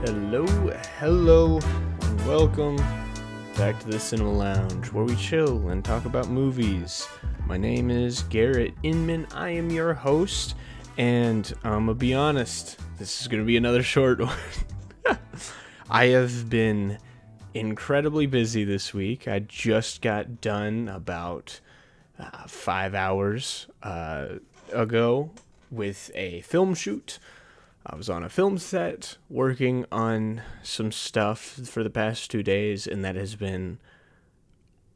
Hello, and welcome back to the Cinema Lounge, where we chill and talk about movies. My name is Garrett Inman. I am your host, and I'm gonna be honest, this is gonna be another short one. I have been incredibly busy this week. I just got done about 5 hours ago with a film shoot. I was on a film set working on some stuff for the past 2 days, and that has been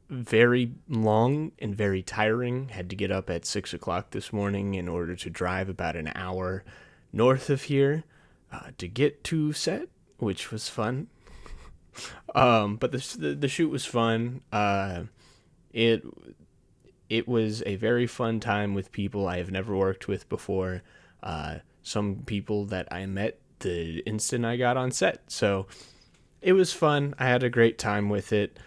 very long and very tiring. Had to get up at 6 o'clock this morning in order to drive about an hour north of here to get to set, which was fun. But the shoot was fun. It was a very fun time with people I have never worked with before. Some people that I met the instant I got on set. So it was fun. I had a great time with it.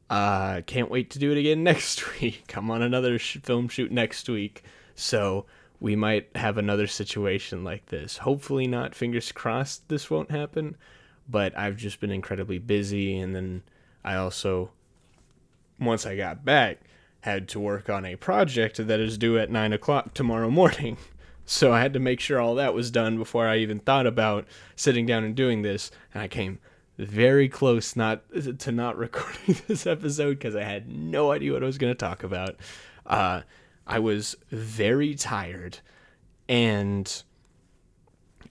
Can't wait to do it again next week. I'm on another film shoot next week. So we might have another situation like this. Hopefully not. Fingers crossed this won't happen. But I've just been incredibly busy. And then I also, once I got back, had to work on a project that is due at 9 o'clock tomorrow morning. So I had to make sure all that was done before I even thought about sitting down and doing this. And I came very close not recording this episode because I had no idea what I was going to talk about. I was very tired, and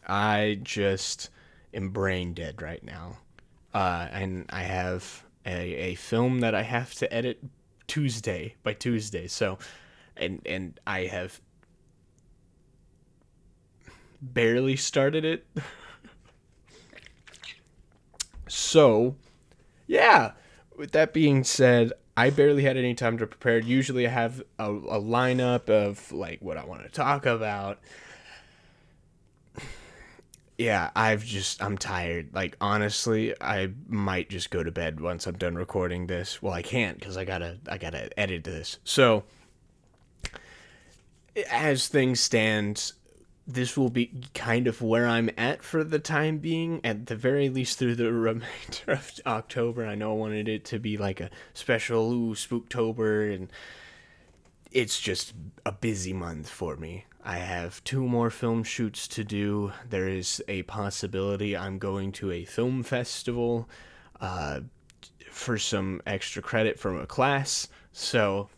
I just am brain dead right now. And I have a film that I have to edit by Tuesday. So, and I have barely started it. So, yeah, with that being said, I barely had any time to prepare. Usually I have a lineup of like what I want to talk about. Yeah, I'm tired. Like, honestly, I might just go to bed once I'm done recording this. Well, I can't because I gotta edit this. So, as things stand, this will be kind of where I'm at for the time being, at the very least through the remainder of October. I know I wanted it to be like a special Spooktober, and it's just a busy month for me. I have 2 more film shoots to do. There is a possibility I'm going to a film festival for some extra credit from a class. So,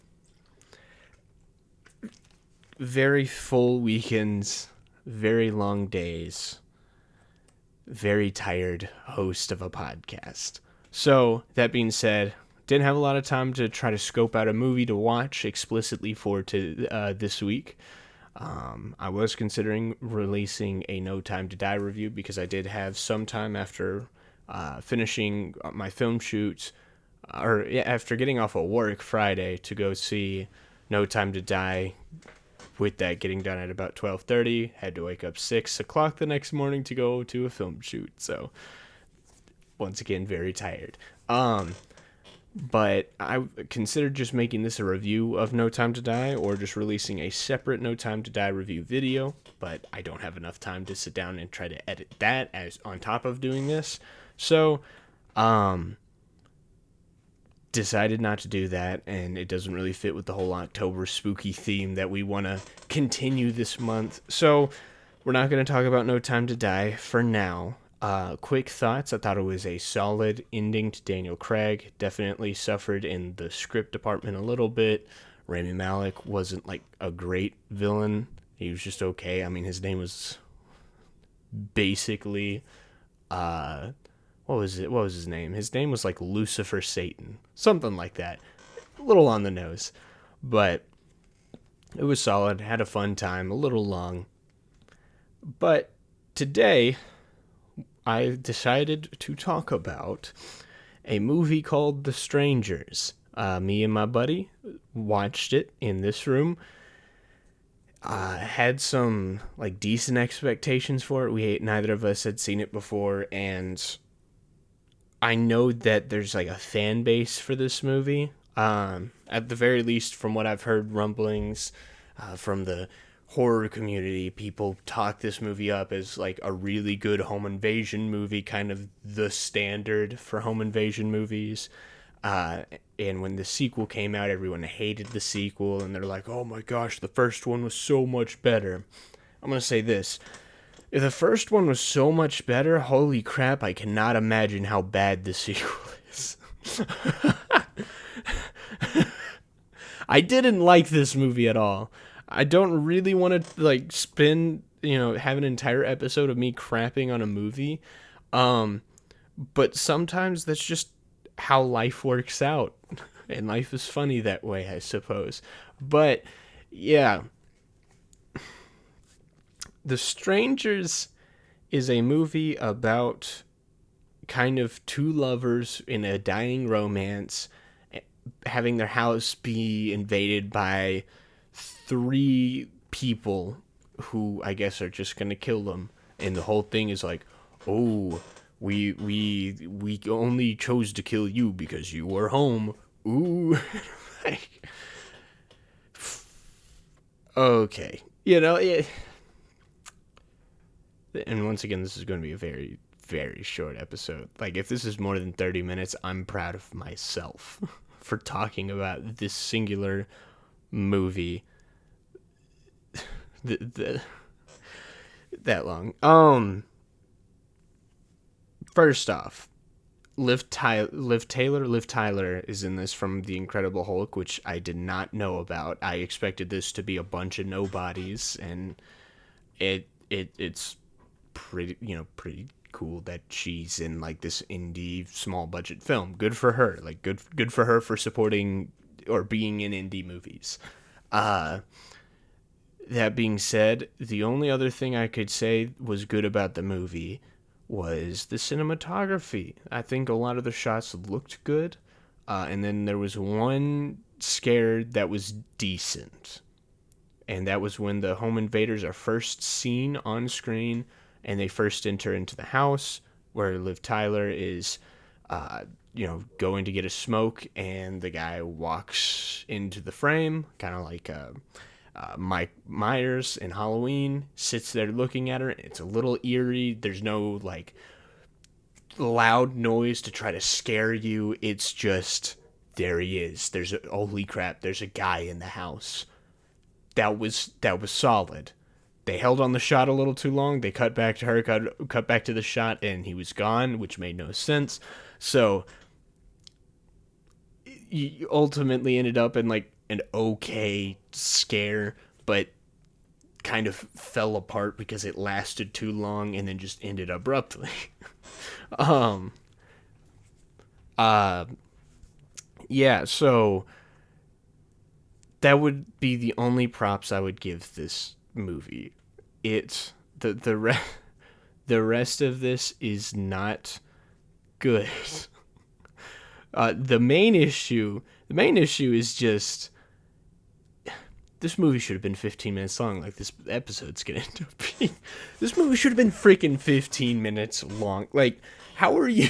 very full weekends. Very long days, very tired host of a podcast. So, that being said, didn't have a lot of time to try to scope out a movie to watch explicitly for this week. I was considering releasing a No Time to Die review because I did have some time after finishing my film shoots, or after getting off of work Friday to go see No Time to Die. With that getting done at about 12:30, had to wake up 6 o'clock the next morning to go to a film shoot. So, once again, very tired. But I considered just making this a review of No Time to Die, or just releasing a separate No Time to Die review video. But I don't have enough time to sit down and try to edit that as on top of doing this. So, decided not to do that, and it doesn't really fit with the whole October spooky theme that we want to continue this month. So we're not going to talk about No Time to Die for now. Quick thoughts. I thought it was a solid ending to Daniel Craig. Definitely suffered in the script department a little bit. Rami Malek wasn't like a great villain. He was just okay. I mean, his name was basically what was his name? His name was like Lucifer Satan. Something like that. A little on the nose. But it was solid. Had a fun time. A little long. But today, I decided to talk about a movie called The Strangers. Me and my buddy watched it in this room. Had some like decent expectations for it. Neither of us had seen it before, and I know that there's like a fan base for this movie. At the very least, from what I've heard rumblings from the horror community, people talk this movie up as like a really good home invasion movie, kind of the standard for home invasion movies. And when the sequel came out, everyone hated the sequel, and they're like, oh my gosh, the first one was so much better. I'm going to say this. If the first one was so much better, holy crap, I cannot imagine how bad the sequel is. I didn't like this movie at all. I don't really want to, like, have an entire episode of me crapping on a movie. But sometimes that's just how life works out. And life is funny that way, I suppose. But, yeah. The Strangers is a movie about kind of two lovers in a dying romance having their house be invaded by three people who I guess are just gonna kill them, and the whole thing is like, oh, we only chose to kill you because you were home. Ooh. Like, okay, and once again, this is going to be a very, very short episode. Like, if this is more than 30 minutes, I'm proud of myself for talking about this singular movie that long. First off, Liv Tyler is in this from The Incredible Hulk, which I did not know about. I expected this to be a bunch of nobodies, and it's pretty cool that she's in like this indie small budget film. Good for her. Like good for her for supporting or being in indie movies. That being said, the only other thing I could say was good about the movie was the cinematography. I think a lot of the shots looked good. And then there was one scare that was decent. And that was when the home invaders are first seen on screen and they first enter into the house where Liv Tyler is, going to get a smoke, and the guy walks into the frame, kind of like Mike Myers in Halloween, sits there looking at her. It's a little eerie. There's no, like, loud noise to try to scare you. It's just, there he is. Holy crap, there's a guy in the house. That was solid. They held on the shot a little too long. They cut back to her, cut back to the shot, and he was gone, which made no sense. So you ultimately ended up in like an okay scare, but kind of fell apart because it lasted too long and then just ended abruptly. Yeah, so that would be the only props I would give this movie. It's the rest of this is not good. The main issue is just this movie should have been 15 minutes long, like this episode's gonna end up being. This movie should have been freaking 15 minutes long. Like, how are you?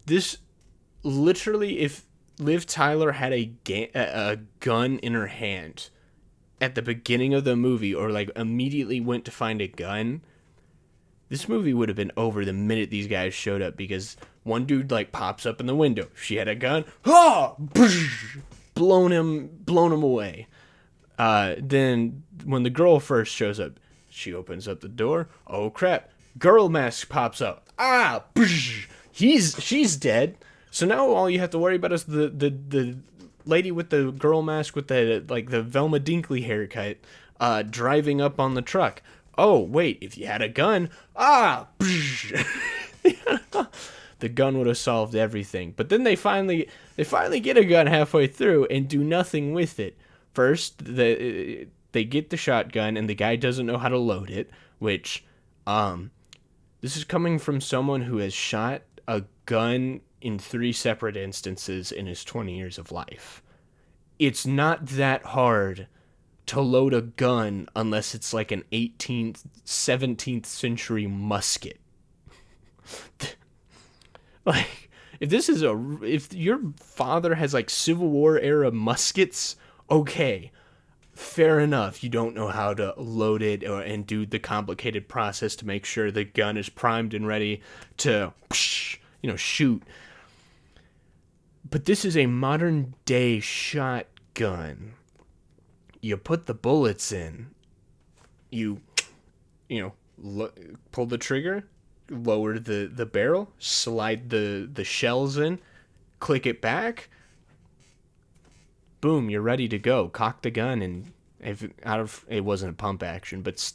This literally, if Liv Tyler had a gun in her hand at the beginning of the movie, or like immediately went to find a gun, this movie would have been over the minute these guys showed up, because one dude like pops up in the window. She had a gun. Blown him away. Then when the girl first shows up, she opens up the door. Oh crap. Girl mask pops up. She's dead. So now all you have to worry about is the lady with the girl mask with the Velma Dinkley haircut driving up on the truck. Oh, wait, if you had a gun, the gun would have solved everything. But then they finally get a gun halfway through and do nothing with it. First, they get the shotgun and the guy doesn't know how to load it, which this is coming from someone who has shot a gun in 3 separate instances in his 20 years of life. It's not that hard to load a gun unless it's like an 18th, 17th century musket. Like, if your father has like Civil War era muskets, okay, fair enough, you don't know how to load it and do the complicated process to make sure the gun is primed and ready to, shoot. But this is a modern day shotgun. You put the bullets in, you pull the trigger, lower the barrel, slide the shells in, click it back, boom, you're ready to go. Cock the gun, and it wasn't a pump action, but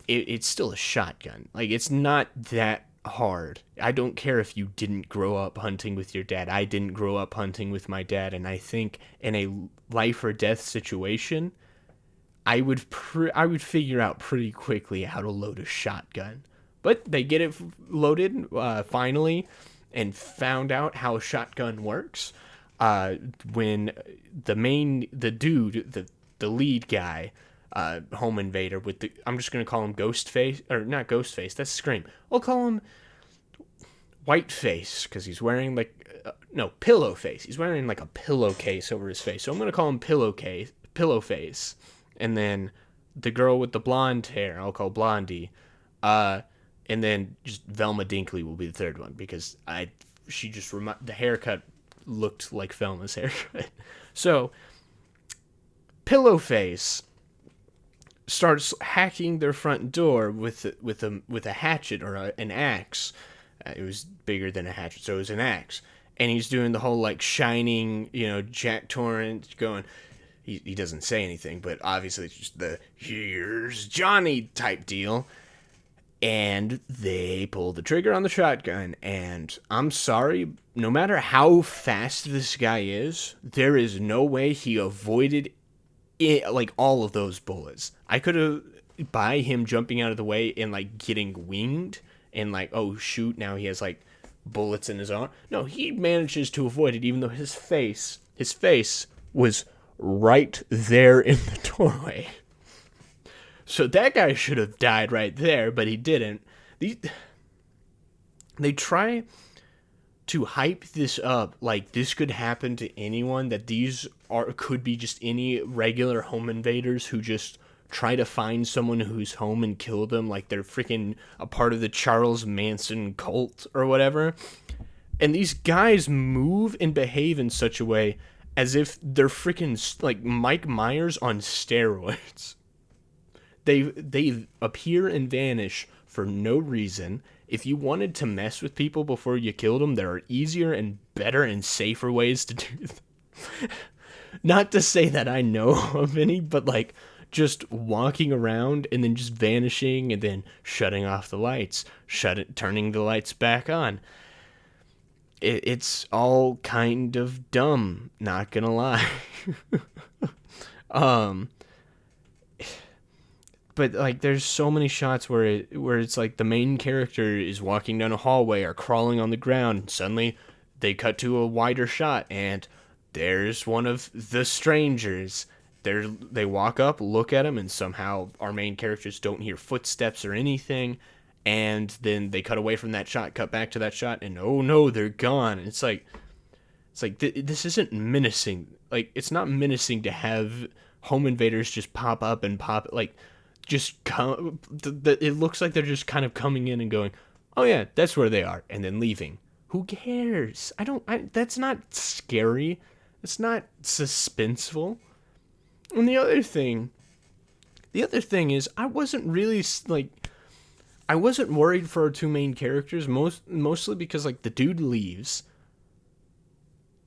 it's still a shotgun. Like, it's not that hard. I don't care if you didn't grow up hunting with your dad. I didn't grow up hunting with my dad, and I think in a life or death situation, I would figure out pretty quickly how to load a shotgun. But they get it loaded finally, and found out how a shotgun works when the lead guy, home invader with I'm just gonna call him Ghostface, or not Ghostface, that's Scream. I'll call him Whiteface because he's wearing Pillowface. He's wearing like a pillowcase over his face, so I'm gonna call him Pillowface. And then the girl with the blonde hair, I'll call Blondie. And then just Velma Dinkley will be the third one because the haircut looked like Velma's haircut. So Pillowface starts hacking their front door with a hatchet or an axe. It was bigger than a hatchet, so it was an axe. And he's doing the whole like shining, Jack Torrance going. He doesn't say anything, but obviously it's just the "here's Johnny" type deal. And they pull the trigger on the shotgun, and I'm sorry, no matter how fast this guy is, there is no way he avoided like all of those bullets. I could have, by him jumping out of the way and like getting winged and like, oh shoot, now he has like bullets in his arm. No, he manages to avoid it, even though his face was right there in the doorway. So that guy should have died right there, but he didn't. They try to hype this up like this could happen to anyone, that could be just any regular home invaders who just try to find someone who's home and kill them, like they're freaking a part of the Charles Manson cult or whatever. And these guys move and behave in such a way as if they're freaking like Mike Myers on steroids. They appear and vanish for no reason. If you wanted to mess with people before you killed them, there are easier and better and safer ways to do that. Not to say that I know of any, but like just walking around and then just vanishing and then shutting off the lights, turning the lights back on. It's all kind of dumb, not gonna lie. But like there's so many shots where it's like the main character is walking down a hallway or crawling on the ground, and suddenly they cut to a wider shot and there's one of the strangers. They walk up, look at him, and somehow our main characters don't hear footsteps or anything. And then they cut away from that shot, cut back to that shot, and oh no, they're gone. And it's like this isn't menacing. Like, it's not menacing to have home invaders just pop up and like just come. It looks like they're just kind of coming in and going, oh yeah, that's where they are, and then leaving. Who cares? That's not scary. It's not suspenseful. And the other thing is, I wasn't really I wasn't worried for our two main characters, mostly because like the dude leaves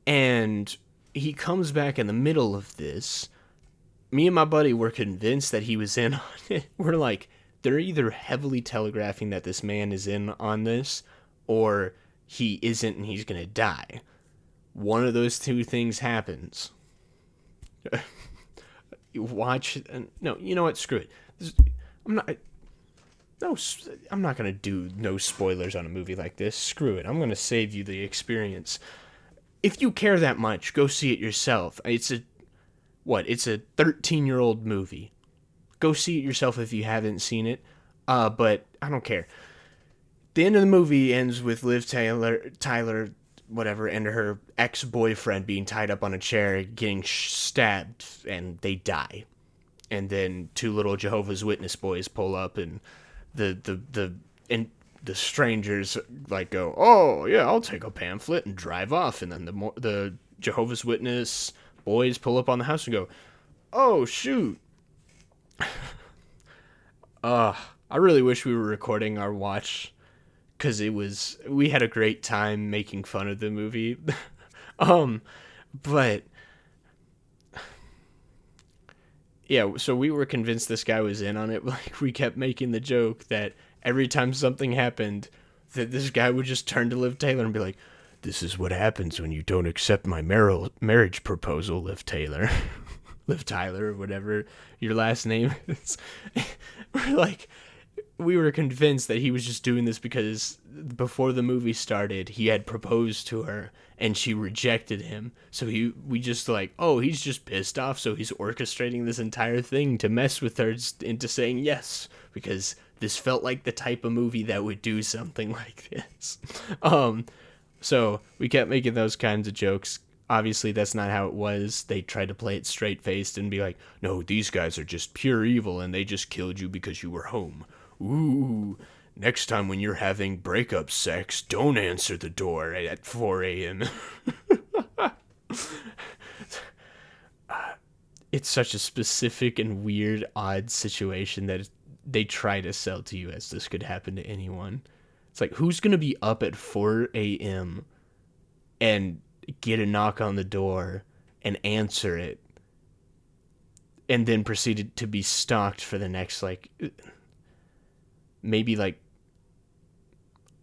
and he comes back in the middle of this. Me and my buddy were convinced that he was in on it. We're like, they're either heavily telegraphing that this man is in on this, or he isn't and he's gonna die. One of those two things happens. Watch. No, you know what? Screw it. I'm not gonna do no spoilers on a movie like this. Screw it. I'm gonna save you the experience. If you care that much, go see it yourself. It's a 13-year-old movie. Go see it yourself if you haven't seen it. But I don't care. The end of the movie ends with Liv Tyler whatever, and her ex-boyfriend being tied up on a chair, getting stabbed, and they die. And then two little Jehovah's Witness boys pull up, and and the strangers like go, "Oh yeah, I'll take a pamphlet," and drive off. And then the Jehovah's Witness boys pull up on the house and go, "Oh shoot." I really wish we were recording our watch, because we had a great time making fun of the movie. But yeah, so we were convinced this guy was in on it. Like, we kept making the joke that every time something happened, that this guy would just turn to Liv Taylor and be like, "This is what happens when you don't accept my marriage proposal, Liv Taylor." Liv Tyler, or whatever your last name is. We were convinced that he was just doing this because before the movie started, he had proposed to her and she rejected him. So we just like, oh, he's just pissed off. So he's orchestrating this entire thing to mess with her into saying yes, because this felt like the type of movie that would do something like this. So we kept making those kinds of jokes. Obviously, that's not how it was. They tried to play it straight-faced and be like, "No, these guys are just pure evil and they just killed you because you were home. Ooh, next time when you're having breakup sex, don't answer the door at 4 a.m. It's such a specific and weird, odd situation that they try to sell to you as this could happen to anyone. It's like, who's going to be up at 4 a.m. and get a knock on the door and answer it and then proceeded to be stalked for the next, maybe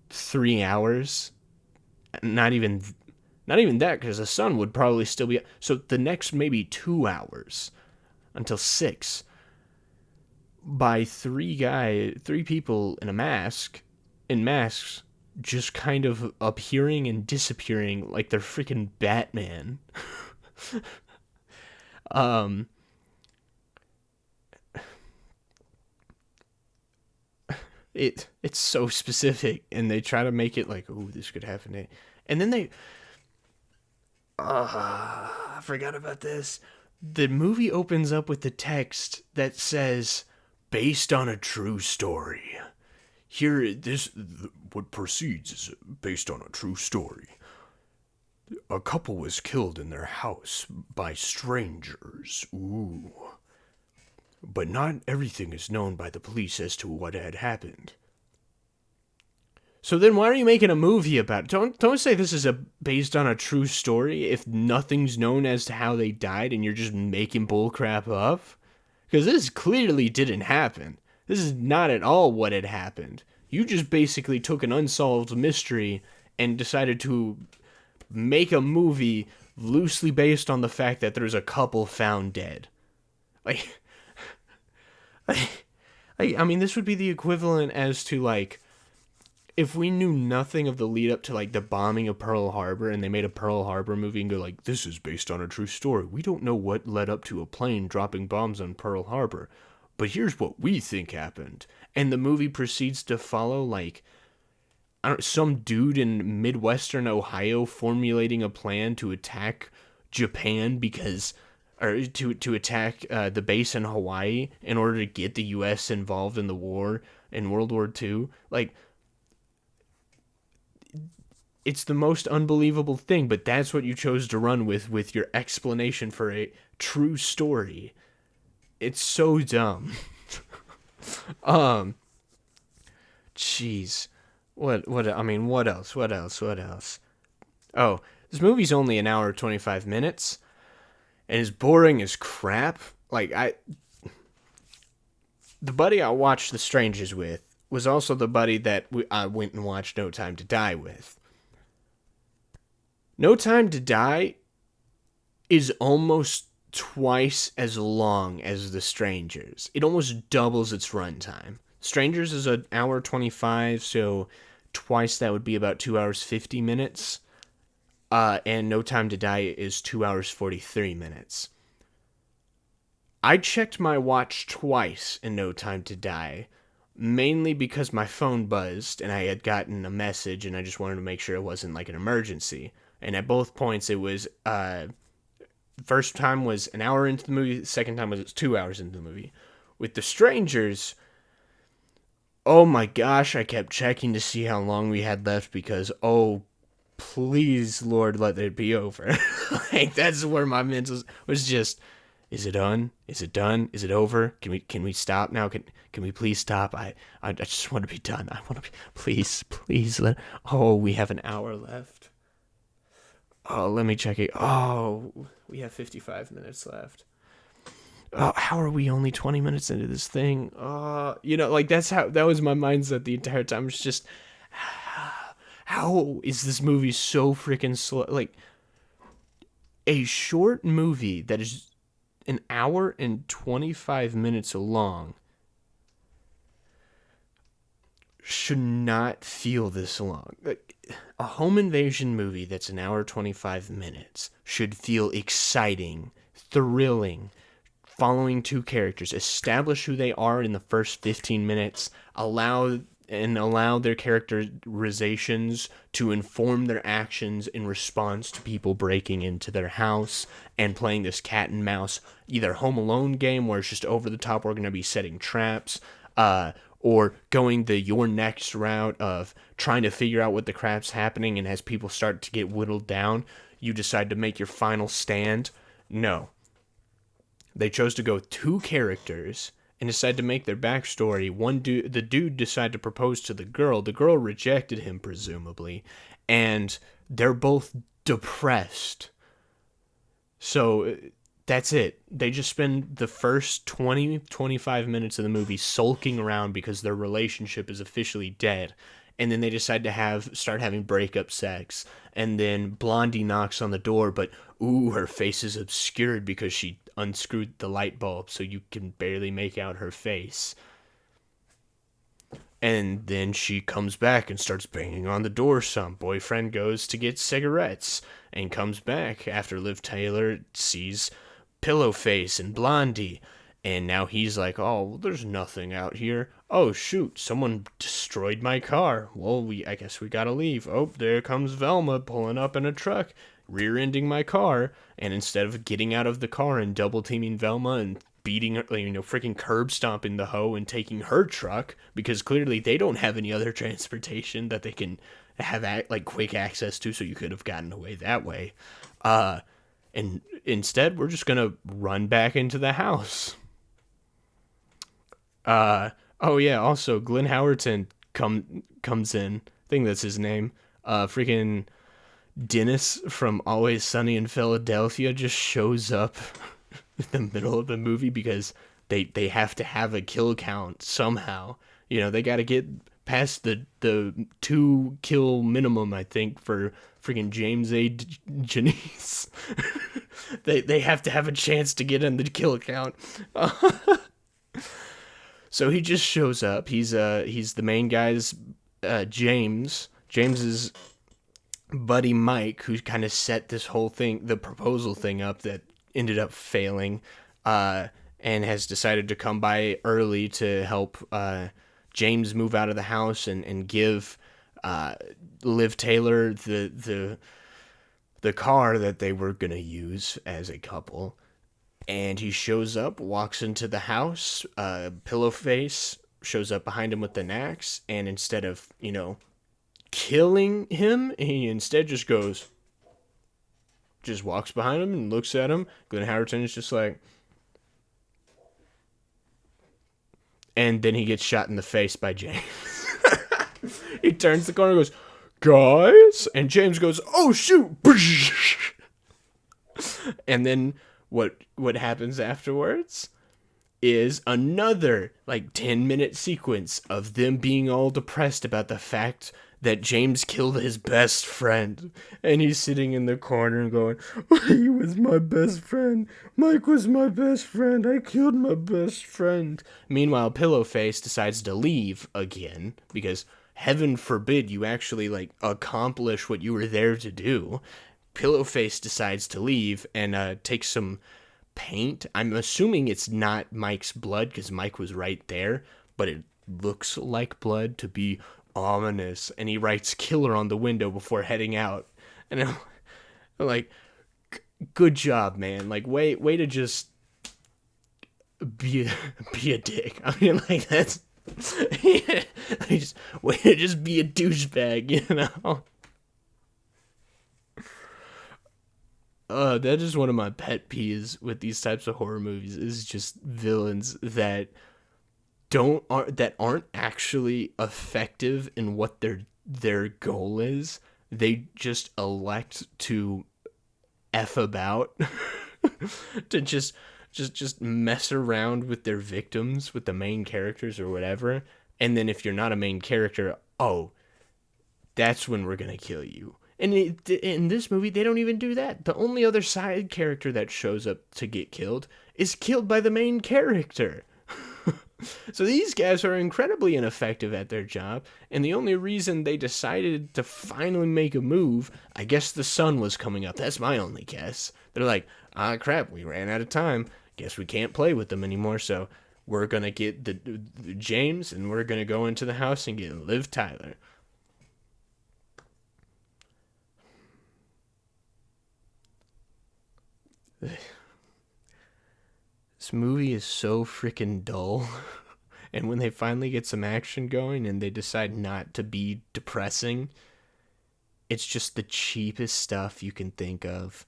3 hours? Not even that, because the sun would probably still be... So the next maybe 2 hours until 6 by three people in masks, just kind of appearing and disappearing like they're freaking Batman. It's so specific, and they try to make it like, oh, this could happen. And then I forgot about this. The movie opens up with the text that says, "Based on a true story." What proceeds is based on a true story. A couple was killed in their house by strangers. Ooh. But not everything is known by the police as to what had happened. So then why are you making a movie about it? Don't say this is based on a true story if nothing's known as to how they died and you're just making bullcrap up. Because this clearly didn't happen. This is not at all what had happened. You just basically took an unsolved mystery and decided to make a movie loosely based on the fact that there's a couple found dead. I mean, this would be the equivalent as to, if we knew nothing of the lead up to, the bombing of Pearl Harbor, and they made a Pearl Harbor movie and go, this is based on a true story. We don't know what led up to a plane dropping bombs on Pearl Harbor, but here's what we think happened. And the movie proceeds to follow, some dude in Midwestern Ohio formulating a plan to attack Japan or to attack the base in Hawaii in order to get the U.S. involved in the war, in World War II. It's the most unbelievable thing, but that's what you chose to run with your explanation for a true story. It's so dumb. Jeez. What else? Oh, this movie's only an hour 25 minutes, and is boring as crap. The buddy I watched The Strangers with was also the buddy that I went and watched No Time to Die with. No Time to Die is almost twice as long as The Strangers. It almost doubles its runtime. Strangers is an hour 25, so twice that would be about 2 hours 50 minutes. And No Time to Die is 2 hours 43 minutes. I checked my watch twice in No Time to Die, mainly because my phone buzzed and I had gotten a message and I just wanted to make sure it wasn't an emergency. And at both points, it was first time was an hour into the movie. The second time was 2 hours into the movie. With The Strangers, oh my gosh, I kept checking to see how long we had left because, oh, please, Lord, let it be over. Like, that's where my mental was just, is it done? Is it done? Is it over? Can we stop now? Can we please stop? I just want to be done. I want to be, please oh, we have an hour left. Oh, let me check it. Oh, we have 55 minutes left. Oh, how are we only 20 minutes into this thing? Like that was my mindset the entire time. It's just, how is this movie so freaking slow? Like, a short movie that is an hour and 25 minutes long should not feel this long. Like, a home invasion movie that's an hour 25 minutes should feel exciting, thrilling, following two characters, establish who they are in the first 15 minutes, allow their characterizations to inform their actions in response to people breaking into their house and playing this cat and mouse, either Home Alone game where it's just over the top, we're going to be setting traps, or going the your next route of trying to figure out what the crap's happening, and as people start to get whittled down, you decide to make your final stand. No. They chose to go with two characters and decided to make their backstory. The dude decided to propose to the girl. The girl rejected him, presumably, and they're both depressed. So that's it. They just spend the first 20-25 minutes of the movie sulking around because their relationship is officially dead. And then they decide to start having breakup sex. And then Blondie knocks on the door, but her face is obscured because she unscrewed the light bulb, so you can barely make out her face. And then she comes back and starts banging on the door some. Boyfriend goes to get cigarettes and comes back after Liv Taylor sees Pillowface and Blondie. And now he's like, oh, well, there's nothing out here. Oh, shoot, someone destroyed my car. Well, I guess we gotta leave. Oh, there comes Velma pulling up in a truck, rear-ending my car. And instead of getting out of the car and double-teaming Velma and beating her, freaking curb stomping the hoe and taking her truck, because clearly they don't have any other transportation that they can have quick access to, so you could have gotten away that way. And instead, we're just gonna run back into the house. Oh yeah, also Glenn Howerton comes in. I think that's his name. Freaking Dennis from Always Sunny in Philadelphia just shows up in the middle of the movie because they have to have a kill count somehow. They got to get past the 2 kill minimum, I think, for freaking James A. Janice. they have to have a chance to get in the kill count. So he just shows up. He's the main guy's James's buddy Mike, who kind of set this whole thing, the proposal thing up that ended up failing, and has decided to come by early to help James move out of the house and give Liv Taylor the car that they were gonna use as a couple. And he shows up, walks into the house, Pillowface shows up behind him with an axe, and instead of, killing him, he instead just walks behind him and looks at him. Glenn Howerton is just like, and then he gets shot in the face by James. He turns the corner and goes, guys, and James goes, oh shoot. And then what happens afterwards is another 10-minute sequence of them being all depressed about the fact that James killed his best friend. And he's sitting in the corner and going, he was my best friend. Mike was my best friend. I killed my best friend. Meanwhile, Pillowface decides to leave again because heaven forbid you actually accomplish what you were there to do. Pillowface decides to leave and takes some paint. I'm assuming it's not Mike's blood because Mike was right there, but it looks like blood to be ominous. And he writes "killer" on the window before heading out. And Like, good job, man. Like, way to just be be a dick. I mean, like, that's just way to just be a douchebag, you know. That is one of my pet peeves with these types of horror movies. Is just villains that aren't actually effective in what their goal is. They just elect to f about to just mess around with their victims, with the main characters or whatever. And then if you're not a main character, oh, that's when we're gonna kill you. And in this movie, they don't even do that. The only other side character that shows up to get killed is killed by the main character. So these guys are incredibly ineffective at their job, and the only reason they decided to finally make a move, I guess the sun was coming up. That's my only guess. They're like, ah, crap, we ran out of time. Guess we can't play with them anymore, so we're going to get the James, and we're going to go into the house and get Liv Tyler. This movie is so freaking dull. And when they finally get some action going and they decide not to be depressing, it's just the cheapest stuff you can think of.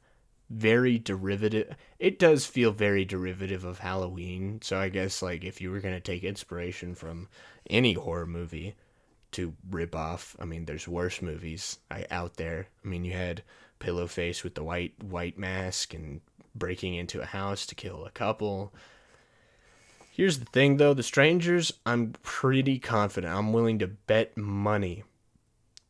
Very derivative. It does feel very derivative of Halloween. So I guess, like, if you were going to take inspiration from any horror movie to rip off, I mean, there's worse movies out there. I mean, you had Pillowface with the white mask and breaking into a house to kill a couple. Here's the thing, though. The Strangers, I'm pretty confident. I'm willing to bet money.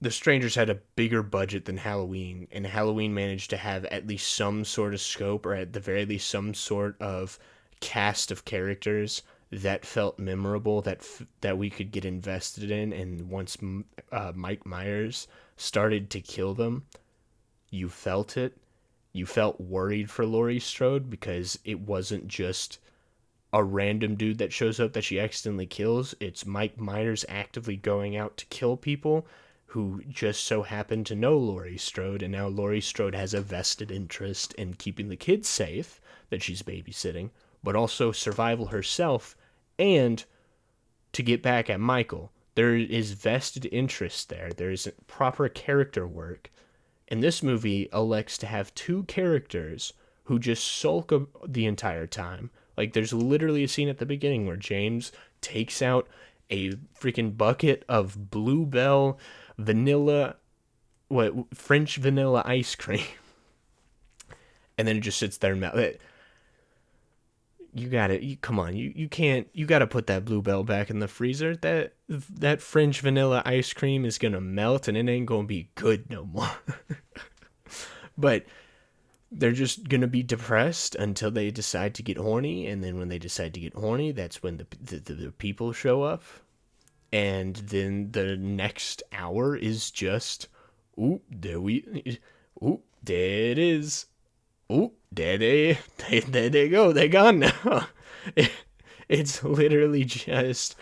The Strangers had a bigger budget than Halloween, and Halloween managed to have at least some sort of scope, or at the very least some sort of cast of characters that felt memorable, that we could get invested in. And once Mike Myers started to kill them, you felt it. You felt worried for Laurie Strode, because it wasn't just a random dude that shows up that she accidentally kills. It's Mike Myers actively going out to kill people who just so happen to know Laurie Strode, and now Laurie Strode has a vested interest in keeping the kids safe that she's babysitting, but also survival herself and to get back at Michael. There is vested interest there. There is proper character work. And this movie elects to have two characters who just sulk the entire time. Like, there's literally a scene at the beginning where James takes out a freaking bucket of Bluebell French vanilla ice cream. And then it just sits there and melts. You got it. Come on. You can't. You got to put that Bluebell back in the freezer. That French vanilla ice cream is going to melt and it ain't going to be good no more. But they're just going to be depressed until they decide to get horny. And then when they decide to get horny, that's when the people show up. And then the next hour is just, there it is. There they go. They're gone now. It's literally just,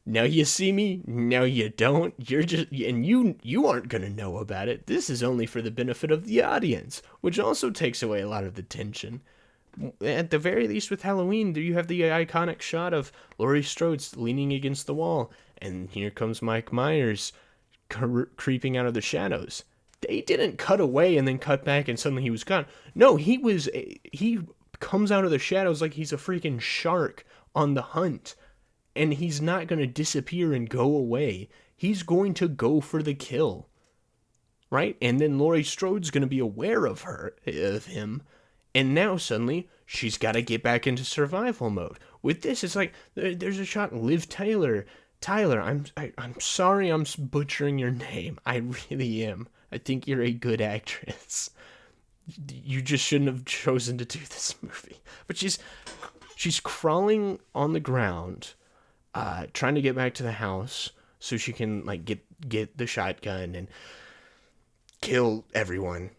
now you see me, now you don't. You're just, and you aren't going to know about it. This is only for the benefit of the audience, which also takes away a lot of the tension. At the very least with Halloween, you have the iconic shot of Laurie Strode leaning against the wall, and here comes Mike Myers creeping out of the shadows. They didn't cut away and then cut back and suddenly he was gone. No, he comes out of the shadows like he's a freaking shark on the hunt. And he's not going to disappear and go away. He's going to go for the kill. Right? And then Laurie Strode's going to be aware of him. And now suddenly she's got to get back into survival mode. With this, it's like there's a shot. Liv Tyler, I'm sorry I'm butchering your name. I really am. I think you're a good actress. You just shouldn't have chosen to do this movie. But she's crawling on the ground, trying to get back to the house so she can like get the shotgun and kill everyone.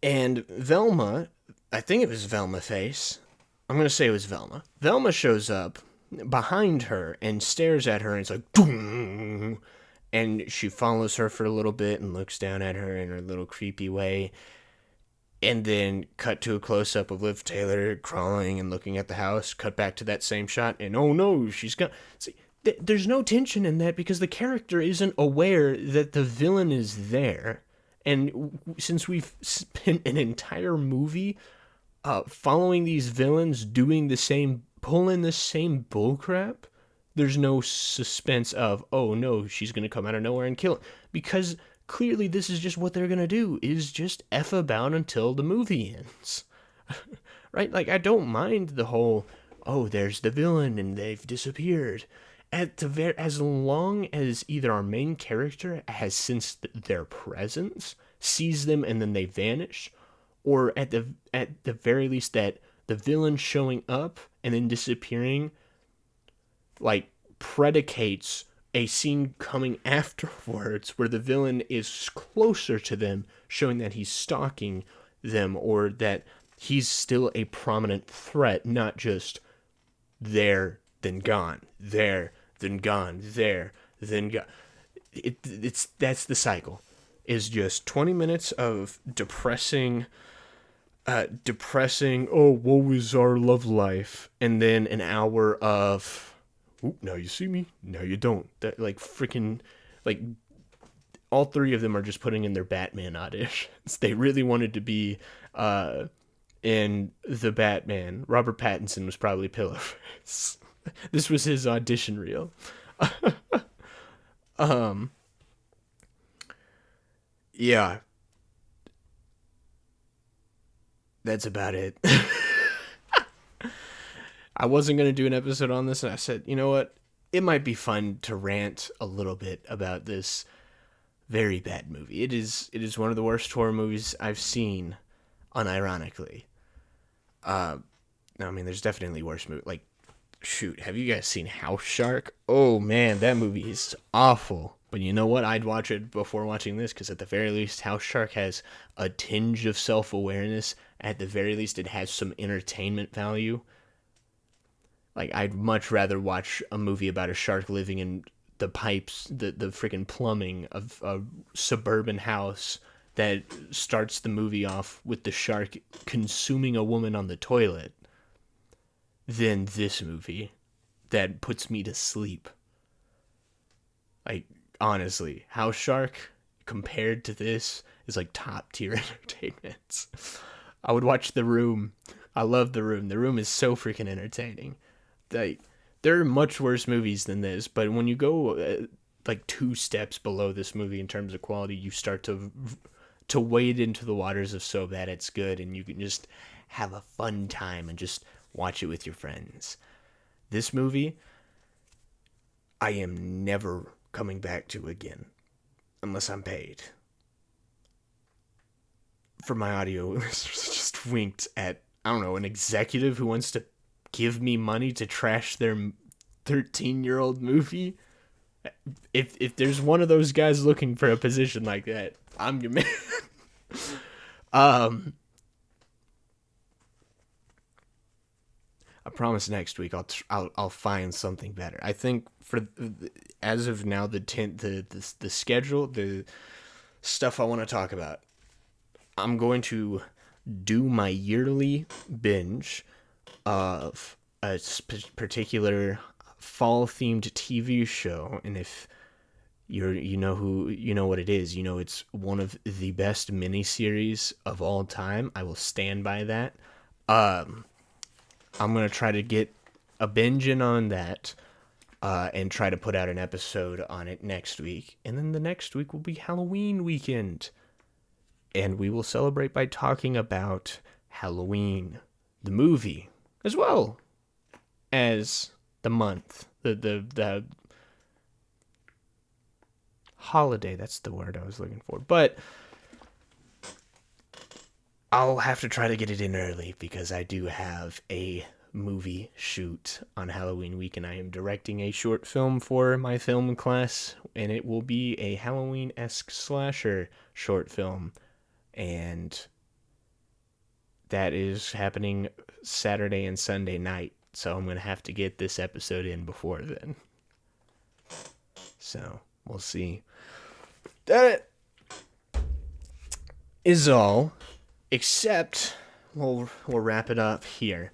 And Velma, I think it was Velma Face. I'm gonna say it was Velma. Velma shows up behind her and stares at her and it's like, doom. and she follows her for a little bit and looks down at her in her little creepy way. And then cut to a close-up of Liv Taylor crawling and looking at the house. Cut back to that same shot, and oh no, she's gone. See, there's no tension in that because the character isn't aware that the villain is there. And since we've spent an entire movie following these villains doing the same, pulling the same bullcrap, there's no suspense of, oh no, she's going to come out of nowhere and kill him. Because clearly this is just what they're going to do, is just F about until the movie ends. Right? Like, I don't mind the whole, oh, there's the villain and they've disappeared. As long as either our main character has sensed their presence, sees them and then they vanish, or at the very least that the villain showing up and then disappearing, like, predicates a scene coming afterwards where the villain is closer to them, showing that he's stalking them or that he's still a prominent threat, not just there, then gone, there, then gone, there, then gone. That's the cycle. Is just 20 minutes of depressing, oh, woe is our love life, and then an hour of, oop, now you see me, now you don't. That, like, freaking, like, all three of them are just putting in their Batman auditions. They really wanted to be in the Batman. Robert Pattinson was probably Pillowface. This was his audition reel. Yeah. That's about it. I wasn't going to do an episode on this, and I said, you know what? It might be fun to rant a little bit about this very bad movie. It is one of the worst horror movies I've seen, unironically. I mean, there's definitely worse movies. Like, shoot, have you guys seen House Shark? Oh, man, that movie is awful. But you know what? I'd watch it before watching this, because at the very least, House Shark has a tinge of self-awareness. At the very least, it has some entertainment value. Like, I'd much rather watch a movie about a shark living in the pipes, the freaking plumbing of a suburban house that starts the movie off with the shark consuming a woman on the toilet than this movie that puts me to sleep. Like, honestly, House Shark, compared to this, is like top tier entertainment. I would watch The Room. I love The Room. The Room is so freaking entertaining. Like, there are much worse movies than this, but when you go like 2 steps below this movie in terms of quality, you start to wade into the waters of so bad it's good, and you can just have a fun time and just watch it with your friends. This movie, I am never coming back to again, unless I'm paid. For my audio listeners, just winked at, I don't know, an executive who wants to give me money to trash their 13-year-old movie. If there's one of those guys looking for a position like that, I'm your man. I promise next week I'll find something better. I think as of now, the schedule, the stuff I want to talk about, I'm going to do my yearly binge of a particular fall-themed TV show, and if you know what it is, it's one of the best miniseries of all time. I will stand by that. I'm gonna try to get a binge in on that, and try to put out an episode on it next week, and then the next week will be Halloween weekend, and we will celebrate by talking about Halloween, the movie, as well as the month, the holiday. That's the word I was looking for. But I'll have to try to get it in early because I do have a movie shoot on Halloween week, and I am directing a short film for my film class, and it will be a Halloween-esque slasher short film, and that is happening Saturday and Sunday night, so I'm going to have to get this episode in before then. So, We'll see. That is all, except we'll wrap it up here.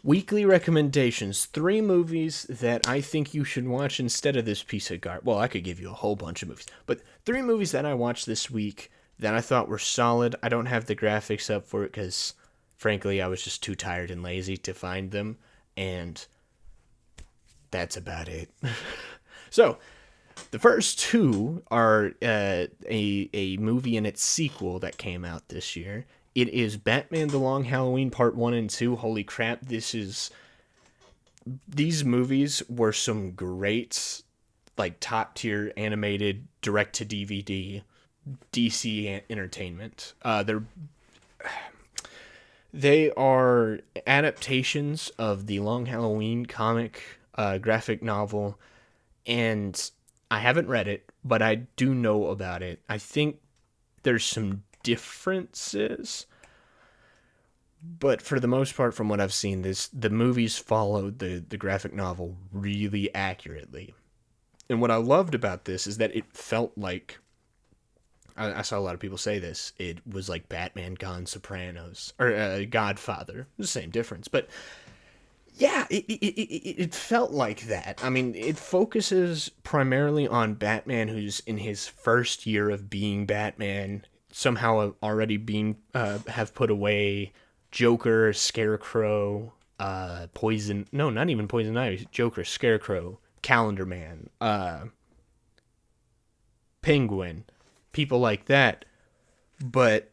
Weekly recommendations. 3 movies that I think you should watch instead of this piece of garbage. Well, I could give you a whole bunch of movies, but 3 movies that I watched this week that I thought were solid. I don't have the graphics up for it because, frankly, I was just too tired and lazy to find them, and that's about it. So, the first 2 are a movie and its sequel that came out this year. It is Batman The Long Halloween Part 1 and 2. Holy crap, these movies were some great, like, top-tier animated direct-to-DVD DC entertainment. They are adaptations of the Long Halloween comic graphic novel, and I haven't read it, but I do know about it. I think there's some differences, but for the most part, from what I've seen, the movies followed the graphic novel really accurately. And what I loved about this is that it felt like, I saw a lot of people say this, it was like Batman Gone Sopranos, or Godfather, the same difference, but yeah, it felt like that. I mean, it focuses primarily on Batman, who's in his first year of being Batman, somehow already being have put away Joker, Scarecrow, Poison. No, not even Poison Ivy. Joker, Scarecrow, Calendar Man, Penguin, people like that. But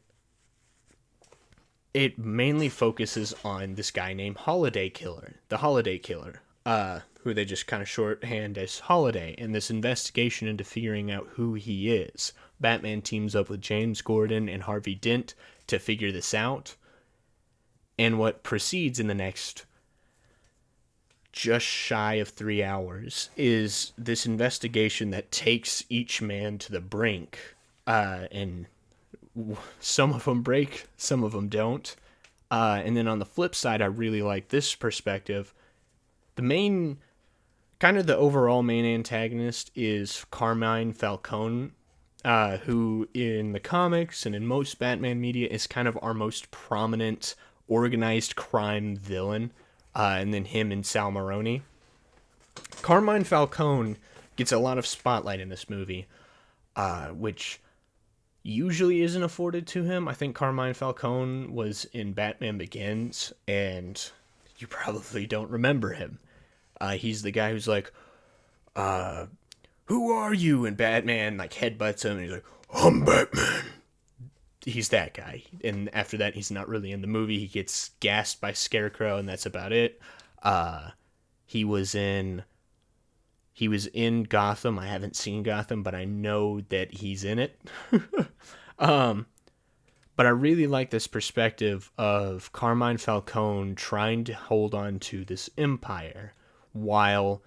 it mainly focuses on this guy named Holiday Killer, the Holiday Killer, who they just kind of shorthand as Holiday, and this investigation into figuring out who he is. Batman teams up with James Gordon and Harvey Dent to figure this out, and what proceeds in the next just shy of 3 hours is this investigation that takes each man to the brink, and some of them break, some of them don't. And then on the flip side, I really like this perspective. The main, kind of the overall main antagonist is Carmine Falcone, who in the comics and in most Batman media is kind of our most prominent organized crime villain. And then him and Sal Maroni. Carmine Falcone gets a lot of spotlight in this movie, which usually isn't afforded to him. I think Carmine Falcone was in Batman Begins, and you probably don't remember him. He's the guy who's like, who are you? And Batman like headbutts him, and he's like, I'm Batman. He's that guy. And after that, he's not really in the movie. He gets gassed by Scarecrow, and that's about it. He was in Gotham. I haven't seen Gotham, but I know that he's in it. But I really like this perspective of Carmine Falcone trying to hold on to this empire while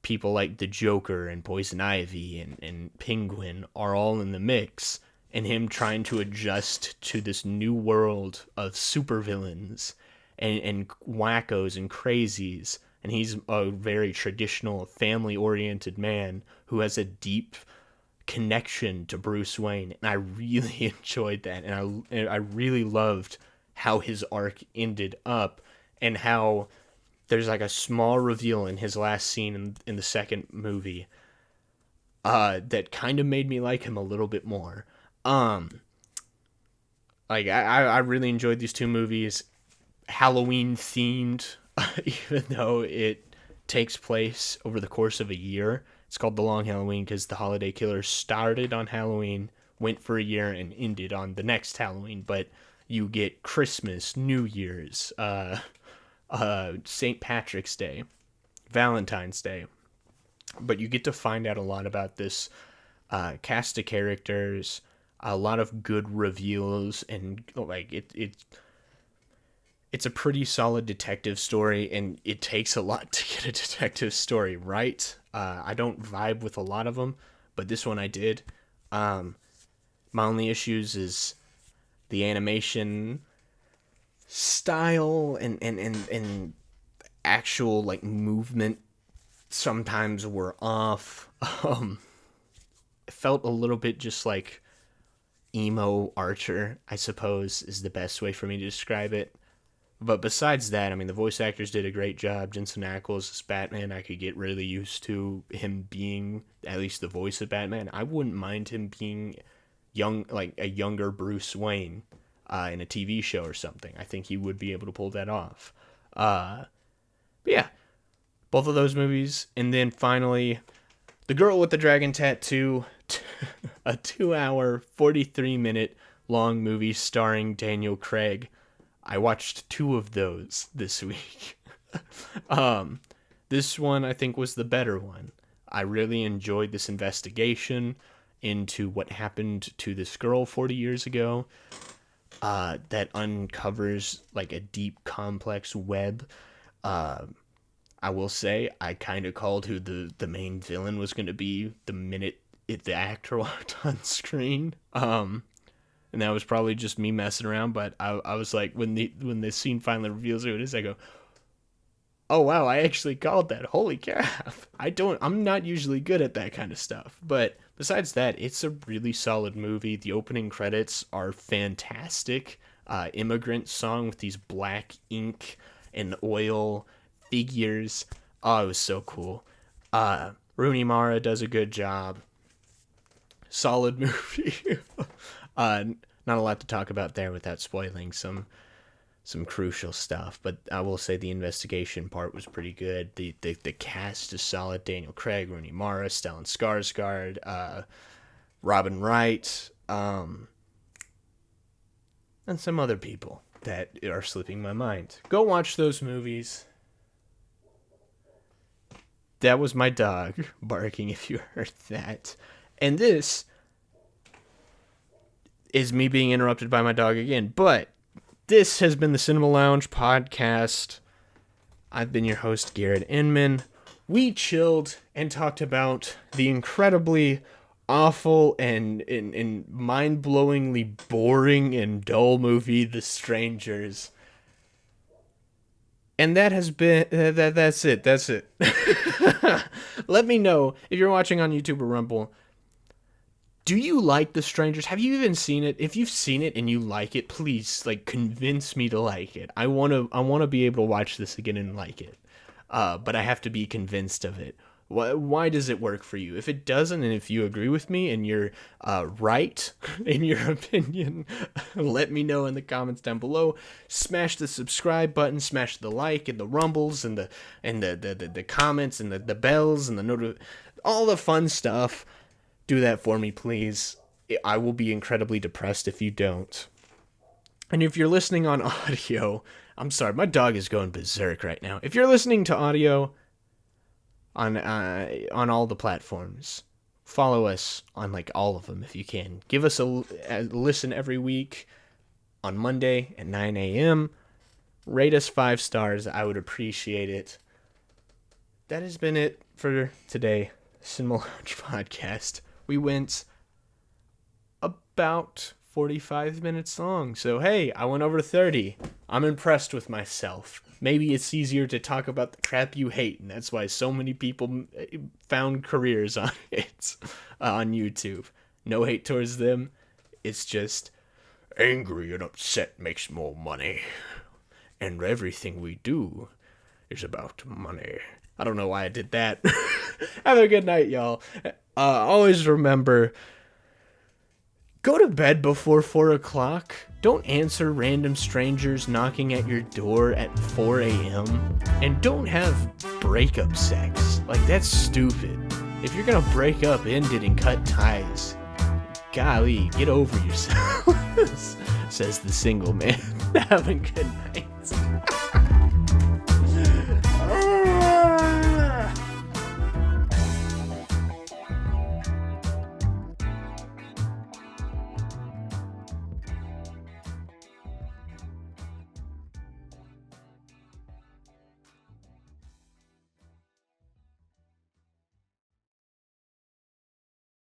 people like the Joker and Poison Ivy and Penguin are all in the mix, and him trying to adjust to this new world of supervillains and wackos and crazies. And he's a very traditional, family-oriented man who has a deep connection to Bruce Wayne. And I really enjoyed that. And I really loved how his arc ended up, and how there's like a small reveal in his last scene in the second movie that kind of made me like him a little bit more. Like I really enjoyed these 2 movies. Halloween themed, even though it takes place over the course of a year. It's called The Long Halloween because the Holiday Killer started on Halloween, went for a year, and ended on the next Halloween. But you get Christmas, New Year's, St. Patrick's Day, Valentine's Day. But you get to find out a lot about this cast of characters, a lot of good reveals, and like it's a pretty solid detective story, and it takes a lot to get a detective story right. I don't vibe with a lot of them, but this one I did. My only issues is the animation style and actual like movement sometimes were off. felt a little bit just like emo Archer, I suppose, is the best way for me to describe it. But besides that, I mean, the voice actors did a great job. Jensen Ackles as Batman, I could get really used to him being at least the voice of Batman. I wouldn't mind him being young, like a younger Bruce Wayne in a TV show or something. I think he would be able to pull that off. But yeah, both of those movies. And then finally, The Girl with the Dragon Tattoo, a 2-hour, 43-minute long movie starring Daniel Craig. I watched 2 of those this week. This one I think was the better one. I really enjoyed this investigation into what happened to this girl 40 years ago. That uncovers like a deep, complex web. I will say I kind of called who the main villain was going to be the minute the actor walked on screen. And that was probably just me messing around, but I was like, when the scene finally reveals who it is, I go, oh wow, I actually called that. Holy crap. I'm not usually good at that kind of stuff. But besides that, it's a really solid movie. The opening credits are fantastic. Immigrant song with these black ink and oil figures. Oh, it was so cool. Rooney Mara does a good job. Solid movie. Not a lot to talk about there without spoiling some crucial stuff, but I will say the investigation part was pretty good. The cast is solid. Daniel Craig, Rooney Mara, Stellan Skarsgård, Robin Wright, and some other people that are slipping my mind. Go watch those movies. That was my dog barking, if you heard that. And this is me being interrupted by my dog again. But this has been the Cinema Lounge podcast. I've been your host, Garrett Inman. We chilled and talked about the incredibly awful and mind-blowingly boring and dull movie, The Strangers. And that has been, that's it. Let me know, if you're watching on YouTube or Rumble, do you like The Strangers? Have you even seen it? If you've seen it and you like it, please, convince me to like it. I want to be able to watch this again and like it. But I have to be convinced of it. Why does it work for you? If it doesn't, and if you agree with me and you're right in your opinion, let me know in the comments down below. Smash the subscribe button, smash the like and the rumbles and the comments and the bells and all the fun stuff. Do that for me, please. I will be incredibly depressed if you don't. And if you're listening on audio, I'm sorry, my dog is going berserk right now. If you're listening to audio on all the platforms, follow us on all of them if you can. Give us a listen every week on Monday at 9 a.m. Rate us 5 stars. I would appreciate it. That has been it for today. Cinema Lounge Podcast. We went about 45 minutes long. So, hey, I went over 30. I'm impressed with myself. Maybe it's easier to talk about the crap you hate, and that's why so many people found careers on it on YouTube. No hate towards them. It's just angry and upset makes more money. And everything we do is about money. I don't know why I did that. Have a good night, y'all. Always remember, go to bed before 4 o'clock. Don't answer random strangers knocking at your door at 4 a.m. And don't have breakup sex. That's stupid. If you're gonna break up, end it and cut ties. Golly, get over yourself. Says the single man. Have a good night.